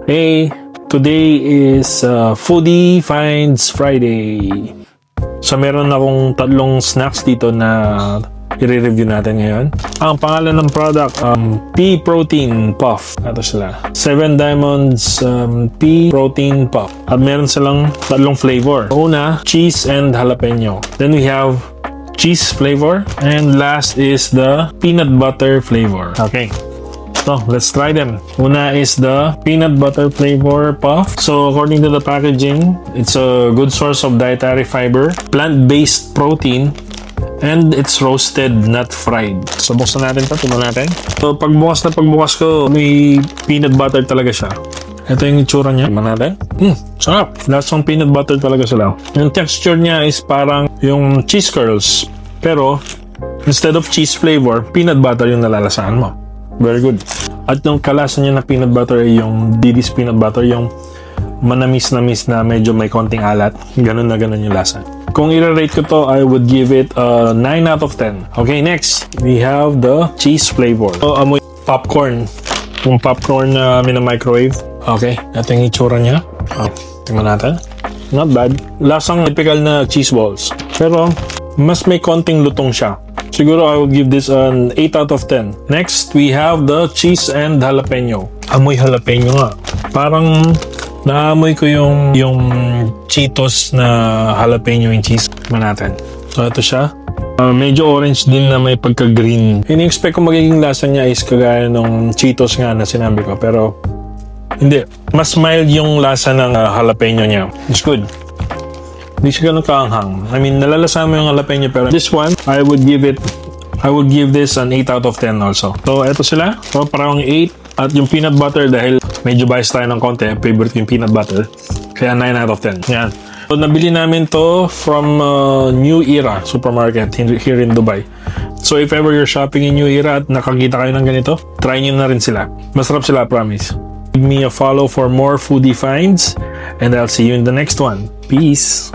Hey, today is Foodie Finds Friday. So meron akong tatlong snacks dito na i-review natin ngayon. Ang pangalan ng product, Pea Protein Puff. Ito sila. 7 Diamonds Pea Protein Puff. At meron silang tatlong flavor. Una, cheese and jalapeno. Then we have cheese flavor. And last is the peanut butter flavor. Okay. So, let's try them. Una is the peanut butter flavor puff. So, according to the packaging, it's a good source of dietary fiber, plant-based protein, and it's roasted, not fried. So, buksan natin ito. Tingnan natin. So, pagbukas ko, may peanut butter talaga siya. Ito yung itsura niya. Tingnan natin. Sarap. Lasang peanut butter talaga sila. Yung texture niya is parang yung cheese curls. Pero, instead of cheese flavor, peanut butter yung nalalasahan mo. Very good. At yung kalasa niya na peanut butter ay yung Diddy's peanut butter, yung manamis-namis na medyo may konting alat. Ganun na ganun yung lasa. Kung i-rate ko to, I would give it a 9 out of 10. Okay, next, we have the cheese flavor. So, amoy popcorn. Yung popcorn na mina-microwave. Okay, ito yung itsura niya. Tingnan natin. Not bad. Lasang typical na cheese balls. Pero, mas may konting lutong siya. Siguro I would give this an 8 out of 10. Next, we have the cheese and jalapeno. Amoy jalapeno nga. Parang naamoy ko yung Cheetos na jalapeno yung cheese. Tignan natin. So, ito siya. Medyo orange din na may pagka-green. Ini-expect ko magiging lasa niya is kagaya ng Cheetos nga na sinabi ko. Pero, hindi. Mas mild yung lasa ng jalapeno niya. It's good. Hindi siya ganun kaanghang. I mean, nalalasan mo yung jalapeno pero this one, I would give this an 8 out of 10 also. So, eto sila. So, parang 8 at yung peanut butter dahil medyo biased tayo ng konti. Favorite yung peanut butter. Kaya 9 out of 10. Yan. So, nabili namin to from New Era Supermarket here in Dubai. So, if ever you're shopping in New Era at nakakita kayo ng ganito, try nyo na rin sila. Masarap sila, promise. Give me a follow for more foodie finds and I'll see you in the next one. Peace!